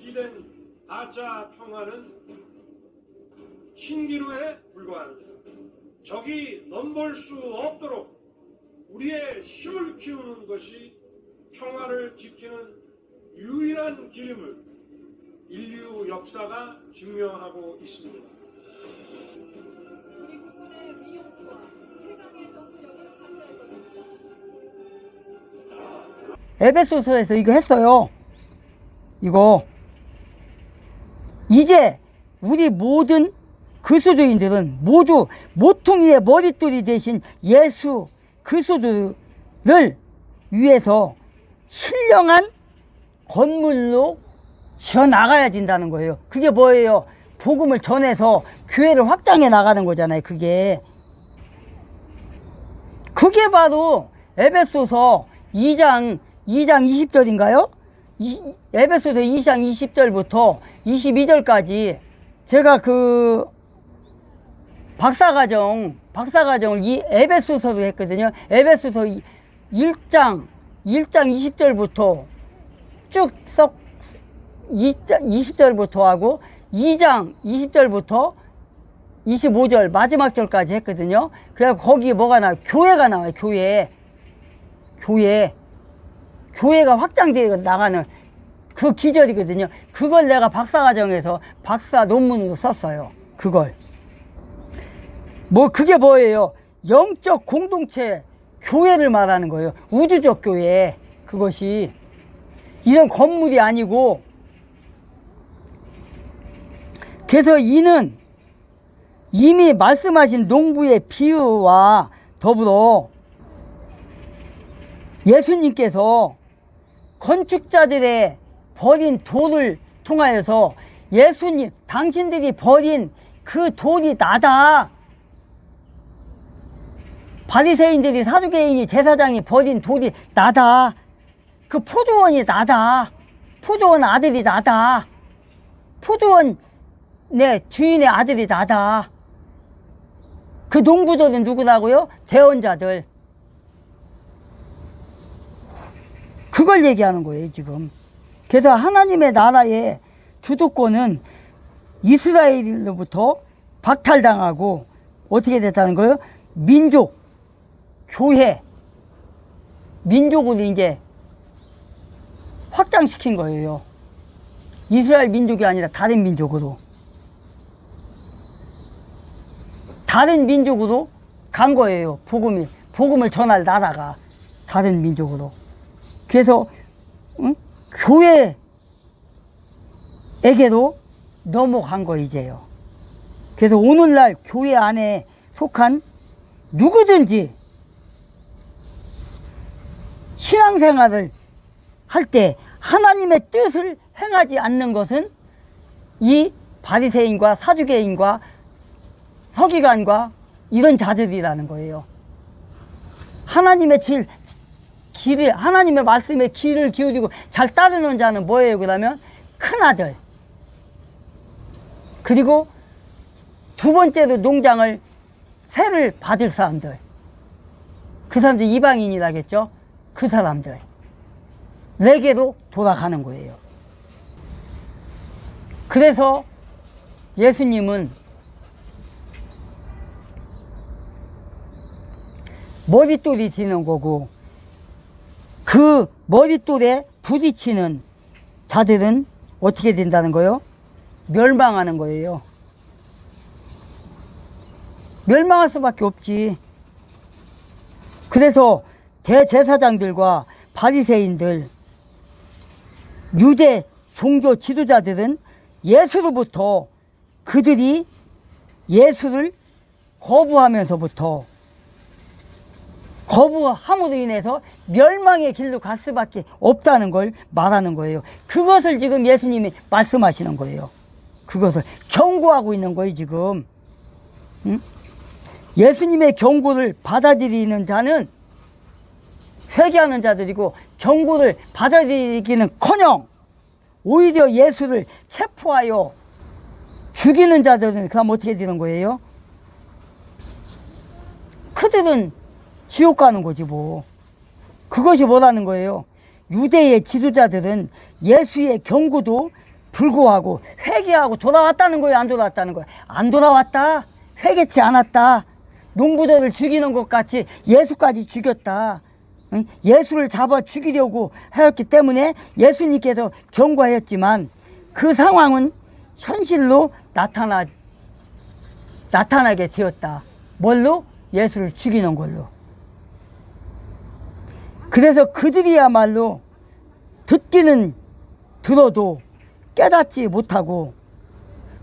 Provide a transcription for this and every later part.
기된 가짜 평화는 신기루에 불과합니다. 적이 넘볼 수 없도록 우리의 힘을 키우는 것이 평화를 지키는 유일한 길임을 인류 역사가 증명하고 있습니다. 우리 국군의 위용과 최강의 전투력을 다시 할 것입니다. 에베소서에서 이거 했어요. 이거 이제 우리 모든 그리스도인들은 모두 모퉁이의 머릿돌이 되신 예수 그리스도를 위해서 신령한 건물로 지어 나가야 된다는 거예요. 그게 뭐예요? 복음을 전해서 교회를 확장해 나가는 거잖아요. 그게 바로 에베소서 2장 20절인가요? 에베소서 2장 20절부터 22절까지 제가 그 박사과정을 이 에베소서로 했거든요. 에베소서 1장 20절부터 쭉 20절부터 하고 2장 20절부터 25절 마지막 절까지 했거든요. 그래서 거기 뭐가 나와요? 교회가 나와요. 교회가 확장되어 나가는 그 기절이거든요. 그걸 내가 박사과정에서 박사 논문으로 썼어요. 그걸. 그게 뭐예요? 영적 공동체 교회를 말하는 거예요. 우주적 교회. 그것이. 이런 건물이 아니고. 그래서 이는 이미 말씀하신 농부의 비유와 더불어 예수님께서 건축자들의 버린 돌을 통하여서 예수님, 당신들이 버린 그 돌이 나다. 바리새인들이, 사두개인이, 제사장이 버린 돌이 나다. 그 포도원이 나다. 포도원 아들이 나다. 포도원 내 주인의 아들이 나다. 그 농부들은 누구라고요? 대언자들. 그걸 얘기하는 거예요, 지금. 그래서 하나님의 나라의 주도권은 이스라엘로부터 박탈당하고 어떻게 됐다는 거예요? 민족, 교회, 민족으로 이제 확장시킨 거예요. 이스라엘 민족이 아니라 다른 민족으로. 다른 민족으로 간 거예요. 복음을 전할 나라가 다른 민족으로. 그래서 교회에게도 넘어간 거 이제요. 그래서 오늘날 교회 안에 속한 누구든지 신앙생활을 할 때 하나님의 뜻을 행하지 않는 것은 이 바리새인과 사두개인과 서기관과 이런 자들이라는 거예요. 하나님의 길을, 하나님의 말씀에 귀를 기울이고 잘 따르는 자는 뭐예요? 그러면 큰아들. 그리고 두 번째로 농장을 세를 받을 사람들. 그 사람들 이방인이라겠죠? 그 사람들. 내게로 돌아가는 거예요. 그래서 예수님은 머릿돌이 되는 거고, 그 머릿돌에 부딪히는 자들은 어떻게 된다는 거예요? 멸망하는 거예요. 멸망할 수밖에 없지. 그래서 대제사장들과 바리새인들, 유대 종교 지도자들은 예수로부터, 그들이 예수를 거부함으로 인해서 멸망의 길로 갈 수밖에 없다는 걸 말하는 거예요. 그것을 지금 예수님이 말씀하시는 거예요. 그것을 경고하고 있는 거예요, 지금. 응? 예수님의 경고를 받아들이는 자는 회개하는 자들이고, 경고를 받아들이기는커녕 오히려 예수를 체포하여 죽이는 자들은 그럼 어떻게 되는 거예요? 그들은 지옥 가는 거지 뭐. 그것이 뭐라는 거예요? 유대의 지도자들은 예수의 경고도 불구하고 회개하고 돌아왔다는 거예요? 안 돌아왔다는 거예요? 안 돌아왔다. 회개치 않았다. 농부들을 죽이는 것 같이 예수까지 죽였다. 응? 예수를 잡아 죽이려고 하였기 때문에 예수님께서 경고하였지만 그 상황은 현실로 나타나게 되었다. 뭘로? 예수를 죽이는 걸로. 그래서 그들이야말로 듣기는 들어도 깨닫지 못하고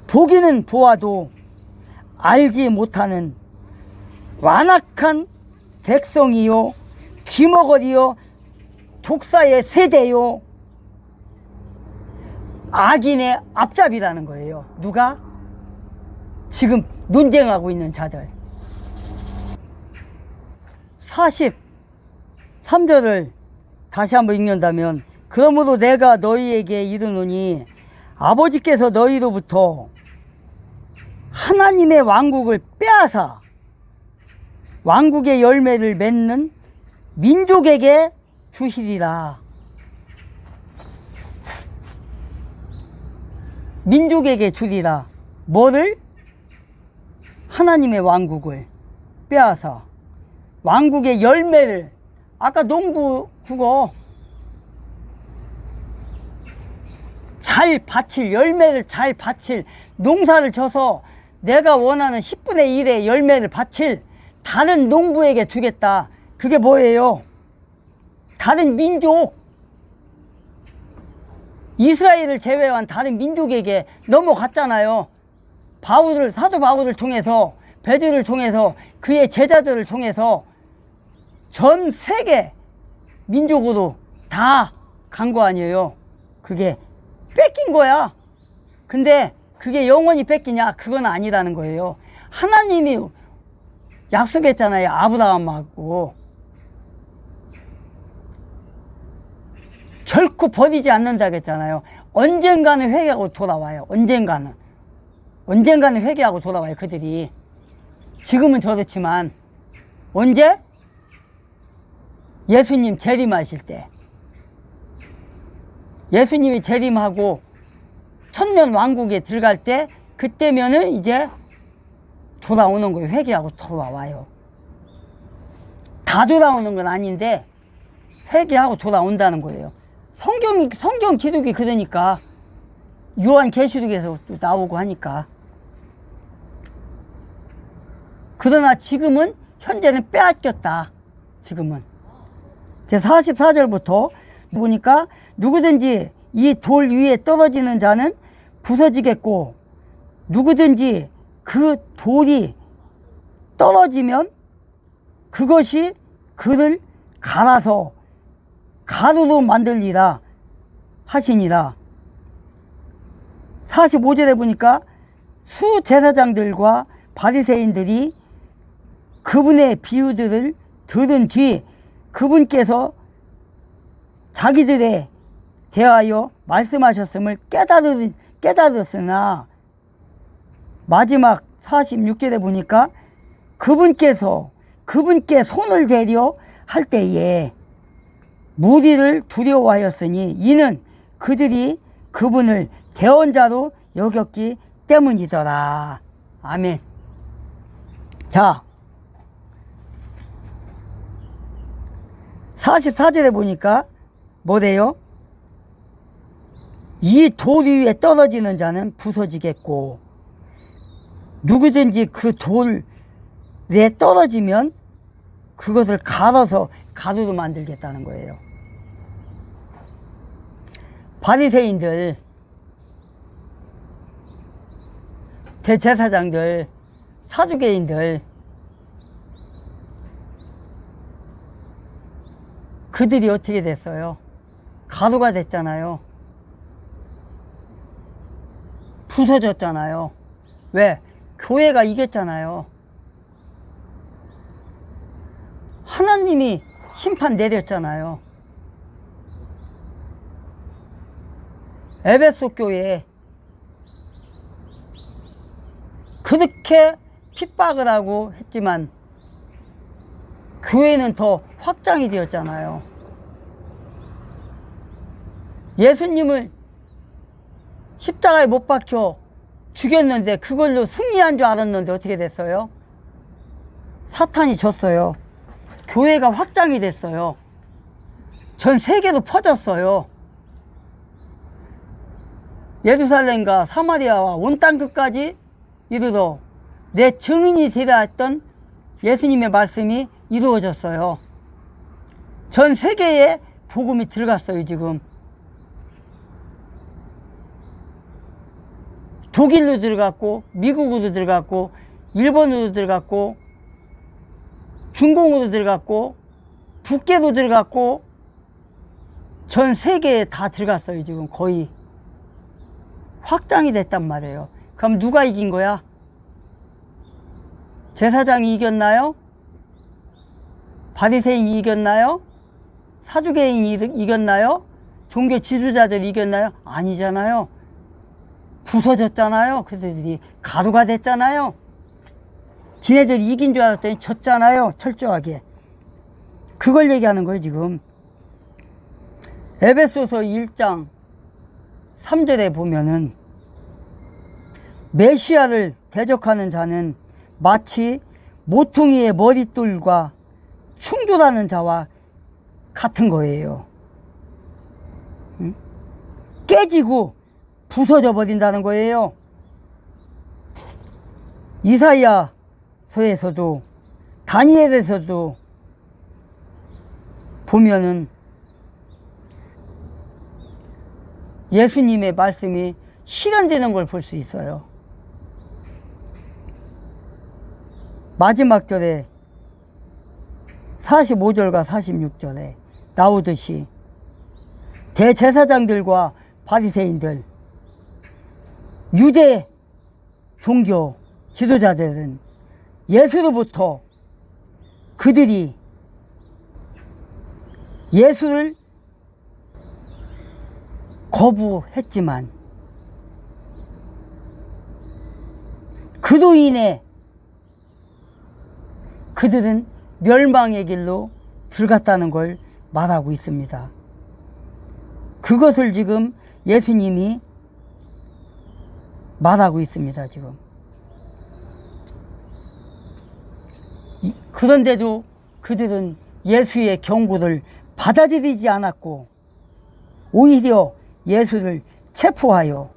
보기는 보아도 알지 못하는 완악한 백성이요 귀머거리요 독사의 세대요 악인의 앞잡이라는 거예요. 누가? 지금 논쟁하고 있는 자들. 43절을 다시 한번 읽는다면 그러므로 내가 너희에게 이르노니 아버지께서 너희로부터 하나님의 왕국을 빼앗아 왕국의 열매를 맺는 민족에게 주시리라. 민족에게 주리라. 뭐를? 하나님의 왕국을 빼앗아 왕국의 열매를. 아까 농부 그거 잘 바칠 열매를 잘 바칠 농사를 져서 내가 원하는 10분의 1의 열매를 바칠 다른 농부에게 주겠다. 그게 뭐예요? 다른 민족, 이스라엘을 제외한 다른 민족에게 넘어갔잖아요. 사도 바울을 통해서, 베드로를 통해서, 그의 제자들을 통해서 전 세계 민족으로 다 간 거 아니에요. 그게 뺏긴 거야. 근데 그게 영원히 뺏기냐? 그건 아니라는 거예요. 하나님이 약속했잖아요. 아브라함하고 결코 버리지 않는다고 했잖아요. 언젠가는 회개하고 돌아와요. 언젠가는 회개하고 돌아와요. 그들이 지금은 저렇지만 언제? 예수님 재림하실 때, 예수님이 재림하고 천년 왕국에 들어갈 때, 그때면은 이제 돌아오는 거예요. 회개하고 돌아와요. 다 돌아오는 건 아닌데 회개하고 돌아온다는 거예요. 성경 기록이 그러니까 요한계시록에서 또 나오고 하니까. 그러나 지금은 현재는 빼앗겼다. 지금은. 그래서 44절부터 보니까 누구든지 이 돌 위에 떨어지는 자는 부서지겠고 누구든지 그 돌이 떨어지면 그것이 그를 갈아서 가루로 만들리라 하시니라. 45절에 보니까 수제사장들과 바리새인들이 그분의 비유들을 들은 뒤 그분께서 자기들에 대하여 말씀하셨음을 깨달았으나 마지막 46절에 보니까 그분께 손을 대려 할 때에 무리를 두려워하였으니 이는 그들이 그분을 대언자로 여겼기 때문이더라. 아멘. 자, 44절에 보니까 뭐래요? 이 돌 위에 떨어지는 자는 부서지겠고 누구든지 그 돌에 떨어지면 그것을 갈아서 가루로 만들겠다는 거예요. 바리새인들, 대제사장들, 사두개인들, 그들이 어떻게 됐어요? 가루가 됐잖아요. 부서졌잖아요. 왜? 교회가 이겼잖아요. 하나님이 심판 내렸잖아요. 에베소 교회에 그렇게 핍박을 하고 했지만 교회는 더 확장이 되었잖아요. 예수님을 십자가에 못 박혀 죽였는데 그걸로 승리한 줄 알았는데 어떻게 됐어요? 사탄이 졌어요. 교회가 확장이 됐어요. 전 세계로 퍼졌어요. 예루살렘과 사마리아와 온 땅 끝까지 이르러 내 증인이 되라 했던 예수님의 말씀이 이루어졌어요. 전 세계에 복음이 들어갔어요. 지금 독일로 들어갔고, 미국으로 들어갔고, 일본으로 들어갔고, 중공으로 들어갔고, 북계로 들어갔고, 전 세계에 다 들어갔어요. 지금 거의 확장이 됐단 말이에요. 그럼 누가 이긴 거야? 제사장이 이겼나요? 바리새인이 이겼나요? 사두개인이 이겼나요? 종교 지도자들이 이겼나요? 아니잖아요. 부서졌잖아요. 그들이 가루가 됐잖아요. 지네들이 이긴 줄 알았더니 졌잖아요. 철저하게. 그걸 얘기하는 거예요. 지금 에베소서 1장 3절에 보면은 메시아를 대적하는 자는 마치 모퉁이의 머릿돌과 충돌하는 자와 같은 거예요. 응? 깨지고 부서져 버린다는 거예요. 이사야서에서도 다니엘에서도 보면은 예수님의 말씀이 실현되는 걸 볼 수 있어요. 마지막 절에 45절과 46절에 나오듯이 대제사장들과 바리새인들, 유대 종교 지도자들은 예수로부터 그들이 예수를 거부했지만 그로 인해 그들은 멸망의 길로 들어갔다는 걸 말하고 있습니다. 그것을 지금 예수님이 말하고 있습니다. 지금. 그런데도 그들은 예수의 경고를 받아들이지 않았고 오히려 예수를 체포하여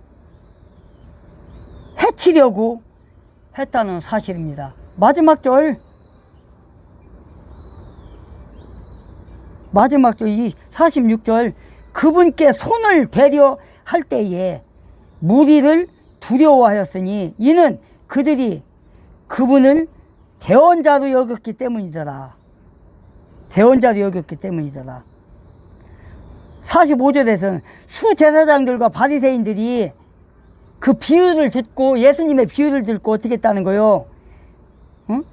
해치려고 했다는 사실입니다. 마지막 절 이 46절 그분께 손을 대려 할 때에 무리를 두려워하였으니 이는 그들이 그분을 대언자로 여겼기 때문이더라. 대언자로 여겼기 때문이더라. 45절에서는 수제사장들과 바리새인들이 그 비유를 듣고 예수님의 비유를 듣고 어떻게 했다는 거요? 응?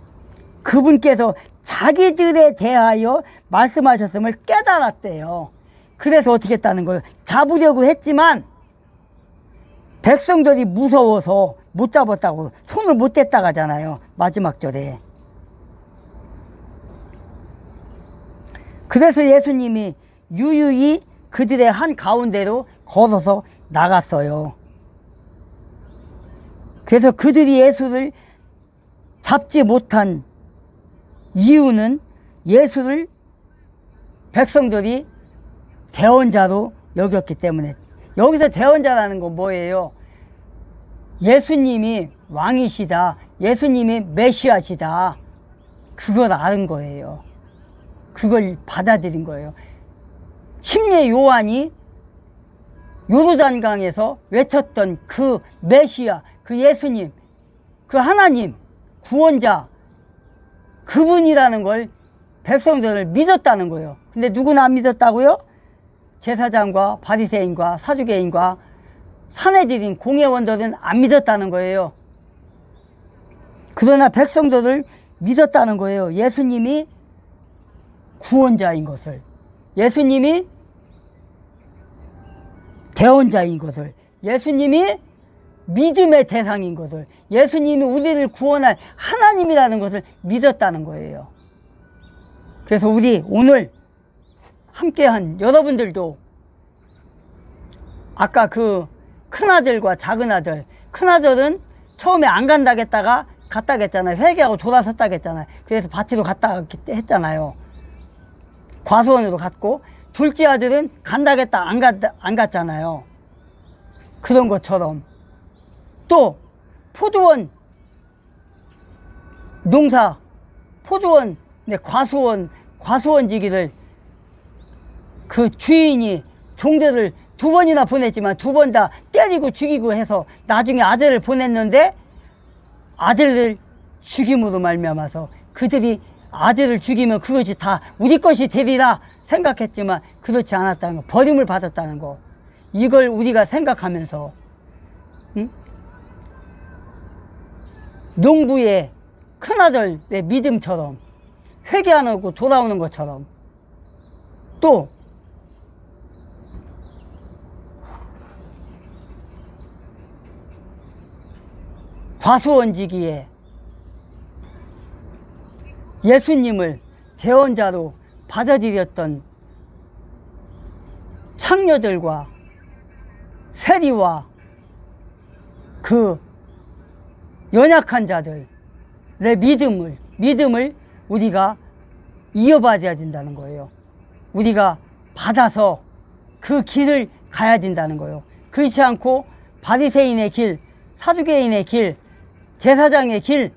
그분께서 자기들에 대하여 말씀하셨음을 깨달았대요. 그래서 어떻게 했다는 거예요? 잡으려고 했지만 백성들이 무서워서 못 잡았다고 손을 못 댔다고 하잖아요. 마지막 절에. 그래서 예수님이 유유히 그들의 한 가운데로 걸어서 나갔어요. 그래서 그들이 예수를 잡지 못한 이유는 예수를 백성들이 대언자로 여겼기 때문에. 여기서 대언자라는 건 뭐예요? 예수님이 왕이시다. 예수님이 메시아시다. 그걸 아는 거예요. 그걸 받아들인 거예요. 침례 요한이 요르단강에서 외쳤던 그 메시아, 그 예수님, 그 하나님, 구원자, 그분이라는 걸 백성들을 믿었다는 거예요. 근데 누구나 안 믿었다고요? 제사장과 바리새인과 사두개인과 사내들인 공회원들은 안 믿었다는 거예요. 그러나 백성들을 믿었다는 거예요. 예수님이 구원자인 것을, 예수님이 대언자인 것을, 예수님이 믿음의 대상인 것을, 예수님이 우리를 구원할 하나님이라는 것을 믿었다는 거예요. 그래서 우리 오늘 함께한 여러분들도 아까 그 큰아들과 작은아들, 큰아들은 처음에 안 간다겠다가 갔다겠잖아요. 회개하고 돌아섰다겠잖아요. 그래서 밭으로 갔다 했잖아요. 과수원으로 갔고, 둘째 아들은 간다겠다 안 갔잖아요. 그런 것처럼 또 포도원 농사, 포도원, 과수원지기를 그 주인이 종들을 2번이나 보냈지만 2번 다 때리고 죽이고 해서 나중에 아들을 보냈는데, 아들을 죽임으로 말미암아서 그들이 아들을 죽이면 그것이 다 우리 것이 되리라 생각했지만 그렇지 않았다는 거, 버림을 받았다는 거, 이걸 우리가 생각하면서 농부의 큰아들의 믿음처럼 회개하고 돌아오는 것처럼, 또 과수원지기에 예수님을 대원자로 받아들였던 창녀들과 세리와 그 연약한 자들의 믿음을 우리가 이어받아야 된다는 거예요. 우리가 받아서 그 길을 가야 된다는 거예요. 그렇지 않고 바리새인의 길, 사두개인의 길, 제사장의 길,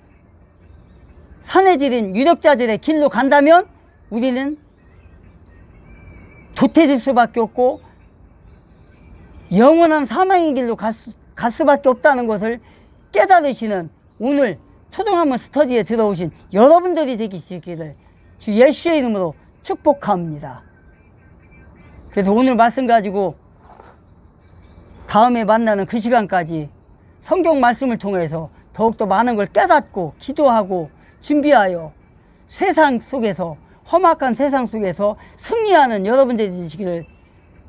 사내들인 유력자들의 길로 간다면 우리는 도태될 수밖에 없고 영원한 사망의 길로 갈 수밖에 없다는 것을 깨달으시는 오늘 초등학문 스터디에 들어오신 여러분들이 되시기를 주 예수의 이름으로 축복합니다. 그래서 오늘 말씀 가지고 다음에 만나는 그 시간까지 성경 말씀을 통해서 더욱더 많은 걸 깨닫고 기도하고 준비하여 세상 속에서, 험악한 세상 속에서 승리하는 여러분들이 되시기를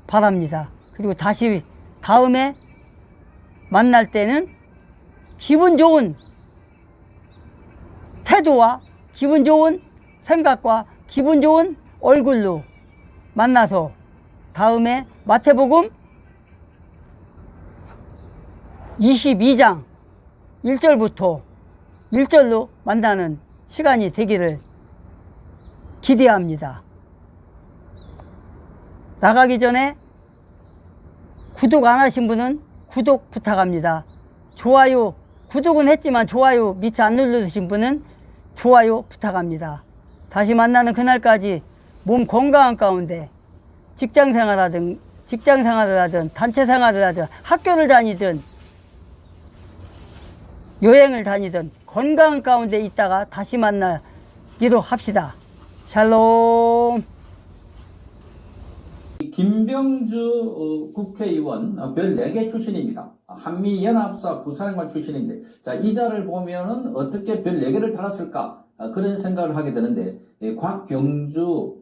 바랍니다. 그리고 다시 다음에 만날 때는 기분 좋은 태도와 기분 좋은 생각과 기분 좋은 얼굴로 만나서 다음에 마태복음 22장 1절부터 1절로 만나는 시간이 되기를 기대합니다. 나가기 전에 구독 안 하신 분은 구독 부탁합니다. 좋아요, 구독은 했지만 좋아요 미처 안 누르신 분은 좋아요 부탁합니다. 다시 만나는 그날까지 몸 건강한 가운데 직장생활을 하든 단체생활을 하든 학교를 다니든 여행을 다니든 건강한 가운데 있다가 다시 만나기로 합시다. 샬롬. 김병주 국회의원 별 4개 출신입니다. 한미연합사 부사령관 출신인데, 자, 이 자를 보면은 어떻게 별 4개를 달았을까? 그런 생각을 하게 되는데, 곽병주,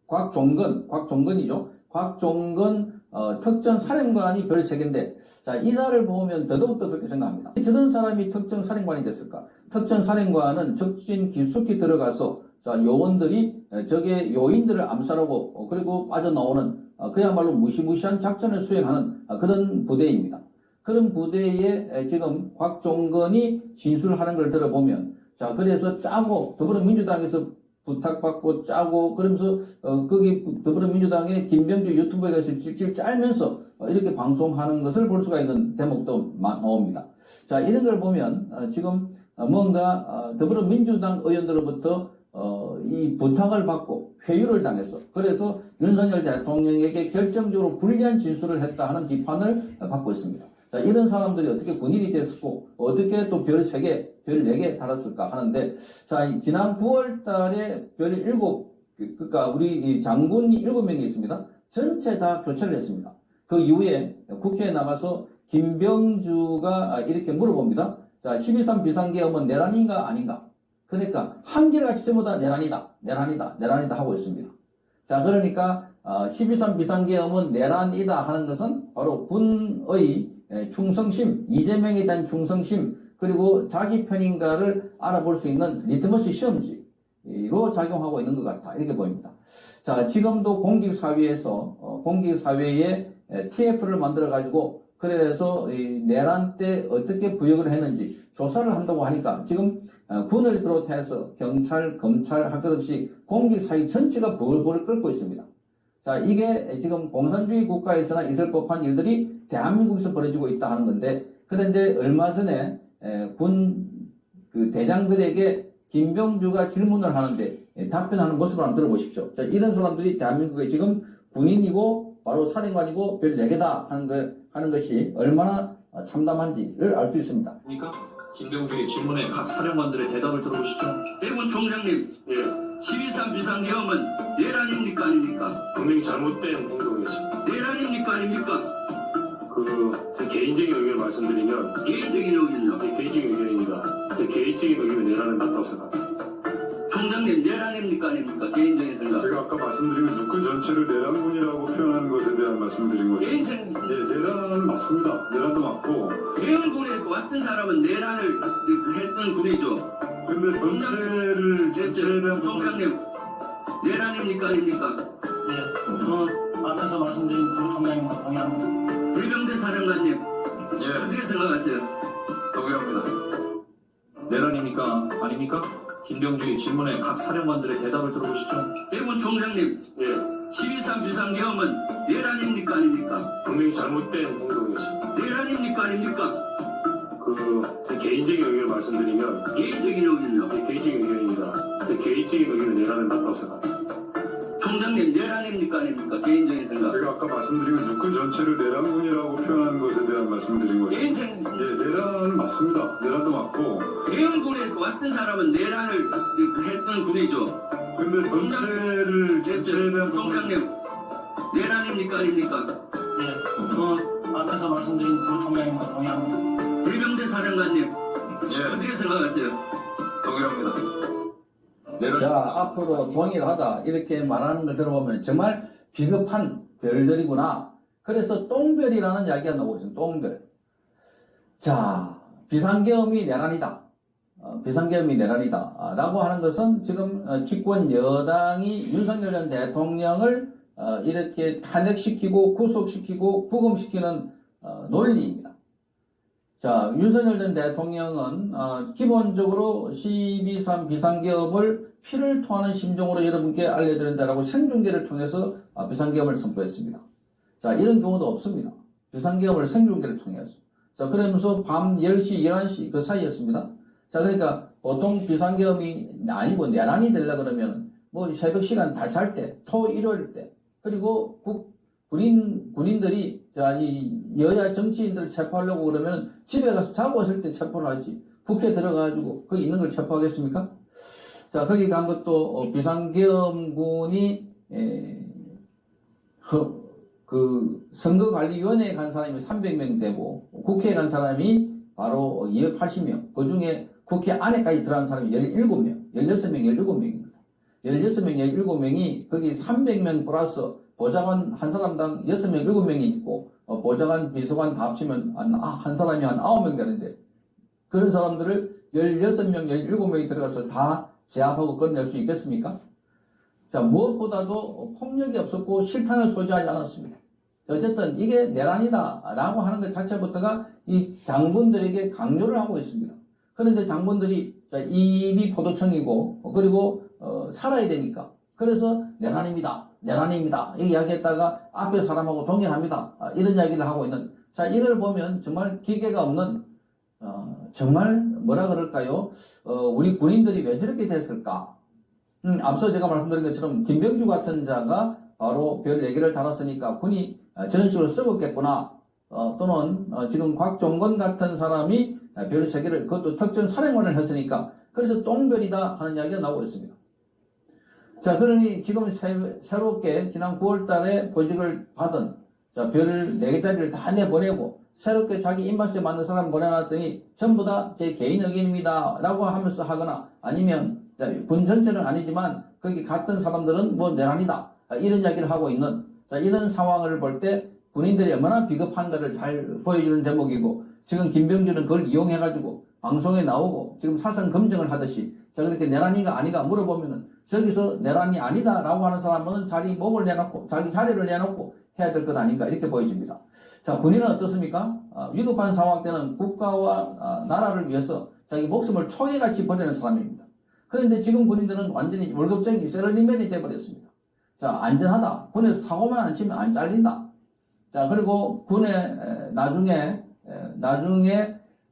곽종건이죠. 곽종건 특전 사령관이 별 3개인데, 자, 이 자를 보면 더더욱더 그렇게 생각합니다. 저런 사람이 특전 사령관이 됐을까? 특전 사령관은 적진 깊숙이 들어가서, 자, 요원들이 적의 요인들을 암살하고, 그리고 빠져나오는, 그야말로 무시무시한 작전을 수행하는 그런 부대입니다. 그런 부대에 지금 곽종건이 진술하는 걸 들어보면, 자, 그래서 짜고, 더불어민주당에서 부탁받고 짜고, 그러면서, 거기 더불어민주당의 김병주 유튜브에 가서 찔찔 짤면서 이렇게 방송하는 것을 볼 수가 있는 대목도 나옵니다. 자, 이런 걸 보면, 지금 뭔가, 더불어민주당 의원들로부터 이 부탁을 받고 회유를 당했어. 그래서 윤석열 대통령에게 결정적으로 불리한 진술을 했다 하는 비판을 받고 있습니다. 자, 이런 사람들이 어떻게 군인이 됐었고, 어떻게 또 별 3개, 별 4개 달았을까 하는데, 자, 지난 9월 달에 별 7, 그러니까 우리 장군이 7명이 있습니다. 전체 다 교체를 했습니다. 그 이후에 국회에 나가서 김병주가 이렇게 물어봅니다. 자, 12.3 비상계엄은 내란인가 아닌가? 그러니까 한결같이 전부 다 내란이다 하고 있습니다. 자, 그러니까 12.3 비상계엄은 내란이다 하는 것은 바로 군의 충성심, 이재명에 대한 충성심, 그리고 자기 편인가를 알아볼 수 있는 리트머스 시험지로 작용하고 있는 것 같다, 이렇게 보입니다. 자, 지금도 공직사회에서 공직사회에 TF를 만들어 가지고 그래서 이 내란 때 어떻게 부역을 했는지 조사를 한다고 하니까 지금 군을 비롯해서 경찰, 검찰 할 것 없이 공직 사회 전체가 벌벌 끓고 있습니다. 자, 이게 지금 공산주의 국가에서나 있을 법한 일들이 대한민국에서 벌어지고 있다 하는 건데, 그런데 얼마 전에 군 그 대장들에게 김병주가 질문을 하는데 답변하는 모습을 한번 들어보십시오. 자, 이런 사람들이 대한민국에 지금 군인이고 바로 사령관이고 별 4개다 하는 것이 얼마나 참담한지를 알 수 있습니다. 그러니까 김병주의 질문에 각 사령관들의 대답을 들어보시죠. 대군 총장님, 예, 12.3 비상계엄은 내란입니까 아닙니까? 분명히 잘못된 행동이었습니다. 내란입니까 아닙니까? 제 개인적인 의견을 말씀드리면 개인적인 의견요. 제 개인적인 의견입니다. 제 개인적인 의견은 내란은 맞다고 생각합니다. 총장님 내란입니까 아닙니까? 개인적인 생각. 제가 아까 말씀드린 육군 전체를 내란군이라고 표현하는 것에 대한 말씀드린 거죠. 개인 생각. 네, 내란은 맞습니다. 내란도 맞고. 대원군에 왔던 사람은 내란을 했던 군이죠. 근데 전체에 대한 부분. 총장님 내란입니까 아닙니까? 네, 앞에서 말씀드린 부총장님과 동의합니다. 해병대 사령관님, 어떻게 생각하세요? 동의합니다. 내란입니까? 아닙니까? 김병주의 질문에 각 사령관들의 대답을 들어보시죠. 대군 총장님, 예, 12.3 비상계엄은 내란입니까 아닙니까? 분명히 잘못된 행동이었습니다. 내란입니까 아닙니까? 제 개인적인 의견을 말씀드리면 개인적인 의견요. 제 개인적인 의견입니다. 제 개인적인 의견은 내란은 맞다고 생각합니다. 총장님 내란입니까 아닙니까? 개인적인 생각. 제가 아까 말씀드린 육군 전체를 내란군이라고 표현하는 것에 대한 말씀드린 거죠. 개인 생각. 네, 내란은 맞습니다. 내란도 맞고. 대원군에 왔던 사람은 내란을 했던 군이죠. 근데 전체에 대한 부분. 총장님 내란입니까 아닙니까? 네, 앞에서 말씀드린 부총장님과 동의합니다. 해병대 사령관님, 어떻게 생각하세요? 동의합니다. 자, 앞으로 동일하다 이렇게 말하는 걸 들어보면 정말 비겁한 별들이구나. 그래서 똥별이라는 이야기가 나오고 있습니다. 똥별. 자, 비상계엄이 내란이다. 비상계엄이 내란이다. 라고 하는 것은 지금 집권 여당이 윤석열 전 대통령을 이렇게 탄핵시키고 구속시키고 구금시키는 논리입니다. 자, 윤석열 전 대통령은 기본적으로 12.3 비상계엄을 피를 토하는 심정으로 여러분께 알려드린다라고 생중계를 통해서 비상계엄을 선포했습니다. 자, 이런 경우도 없습니다. 비상계엄을 생중계를 통해서. 자, 그러면서 밤 10시, 11시 그 사이였습니다. 자, 그러니까 보통 비상계엄이 아니고 내란이 되려고 그러면 뭐 새벽 시간 다 잘 때, 일요일 때, 그리고 군인들이 자, 이 여야 정치인들을 체포하려고 그러면 집에 가서 자고 있을 때 체포를 하지. 국회 들어가가지고 거기 있는 걸 체포하겠습니까? 자, 거기 간 것도 비상계엄군이 그 선거관리위원회에 간 사람이 300명 되고 국회에 간 사람이 바로 280명. 그 중에 국회 안에까지 들어간 사람이 17명, 16명, 17명입니다. 16명, 17명이 거기 300명 플러스 보좌관 한 사람당 6명, 7명이 있고 보좌관, 비서관 다 합치면 한 사람이 한 9명 되는데 그런 사람들을 16명, 17명이 들어가서 다 제압하고 끌어낼 수 있겠습니까? 자, 무엇보다도 폭력이 없었고 실탄을 소지하지 않았습니다. 어쨌든 이게 내란이다 라고 하는 것 자체부터가 이 장군들에게 강요를 하고 있습니다. 그런데 장군들이 자, 입이 포도청이고 그리고 살아야 되니까 그래서 내란입니다. 이 이야기했다가 앞에 사람하고 동의합니다. 이런 이야기를 하고 있는 자, 이걸 보면 정말 기계가 없는 정말 뭐라 그럴까요? 우리 군인들이 왜 저렇게 됐을까? 앞서 제가 말씀드린 것처럼 김병주 같은 자가 바로 별 4개를 달았으니까 군이 저런 식으로 썩었겠구나. 또는 지금 곽종건 같은 사람이 별 3개를 그것도 특전 사령관을 했으니까 그래서 똥별이다 하는 이야기가 나오고 있습니다. 자, 그러니 지금 새롭게 지난 9월 달에 보직을 받은 자, 별 4개짜리를 다 내보내고 새롭게 자기 입맛에 맞는 사람 보내놨더니 전부 다 제 개인 의견입니다 라고 하면서 하거나 아니면 군 전체는 아니지만 거기 갔던 사람들은 뭐 내란이다 이런 이야기를 하고 있는 자, 이런 상황을 볼 때 군인들이 얼마나 비겁한가를 잘 보여주는 대목이고 지금 김병주는 그걸 이용해가지고 방송에 나오고 지금 사상 검증을 하듯이 자, 그렇게 내란이가 아니가 물어보면은 저기서 내란이 아니다 라고 하는 사람은 자기 몸을 내놓고 자기 자리를 내놓고 해야 될 것 아닌가 이렇게 보여집니다. 자, 군인은 어떻습니까? 위급한 상황 때는 국가와 나라를 위해서 자기 목숨을 초계같이 버리는 사람입니다. 그런데 지금 군인들은 완전히 월급쟁이 셀러리맨이 돼버렸습니다. 자, 안전하다. 군에서 사고만 안 치면 안 잘린다. 자, 그리고 군에 나중에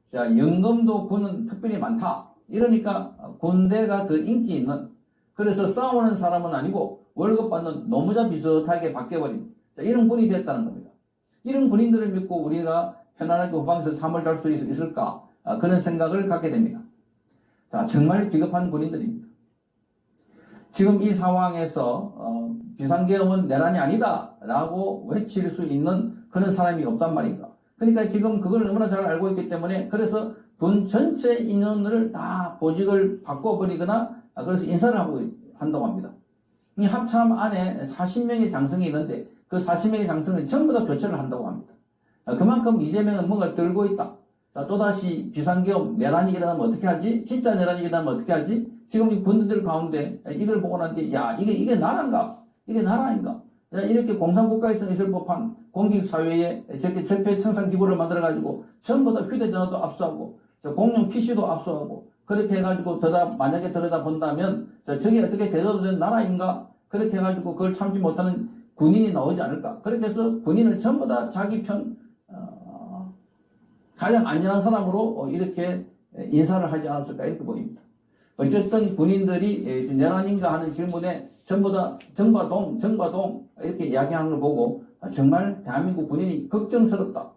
자, 연금도 군은 특별히 많다. 이러니까 군대가 더 인기 있는, 그래서 싸우는 사람은 아니고 월급 받는 노무자 비슷하게 바뀌어버린, 자, 이런 군이 됐다는 겁니다. 이런 군인들을 믿고 우리가 편안하게 후방에서 잠을 잘 수 있을까? 그런 생각을 갖게 됩니다. 자, 정말 비겁한 군인들입니다. 지금 이 상황에서 비상계엄은 내란이 아니다 라고 외칠 수 있는 그런 사람이 없단 말인가. 그러니까 지금 그걸 너무나 잘 알고 있기 때문에, 그래서 군 전체 인원을 다 보직을 바꿔버리거나 그래서 인사를 한다고 합니다. 이 합참 안에 40명의 장성이 있는데 그 40명의 장성은 전부 다 교체를 한다고 합니다. 그만큼 이재명은 뭔가 들고 있다. 자, 또다시 비상계엄 내란이 일어나면 어떻게 하지? 진짜 내란이 일어나면 어떻게 하지? 지금 이 군인들 가운데 이걸 보고 난뒤 야, 이게 나라인가? 이게 나라인가? 이렇게 공산국가에서 있을 법한 공직사회에 저렇게 적폐청산 기구를 만들어가지고 전부 다 휴대전화도 압수하고 공용 PC도 압수하고 그렇게 해가지고 만약에 들여다본다면 저게 어떻게 대도도 된 나라인가? 그렇게 해가지고 그걸 참지 못하는 군인이 나오지 않을까? 그렇게 해서 군인을 전부 다 자기 편 가장 안전한 사람으로 이렇게 인사를 하지 않았을까 이렇게 보입니다. 어쨌든 군인들이 내란인가 하는 질문에 전부 다 정과동 이렇게 이야기하는 걸 보고 정말 대한민국 군인이 걱정스럽다.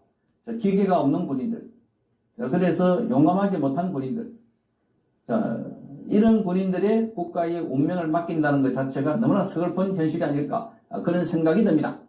기계가 없는 군인들. 그래서 용감하지 못한 군인들. 이런 군인들의 국가의 운명을 맡긴다는 것 자체가 너무나 서글픈 현실이 아닐까 그런 생각이 듭니다.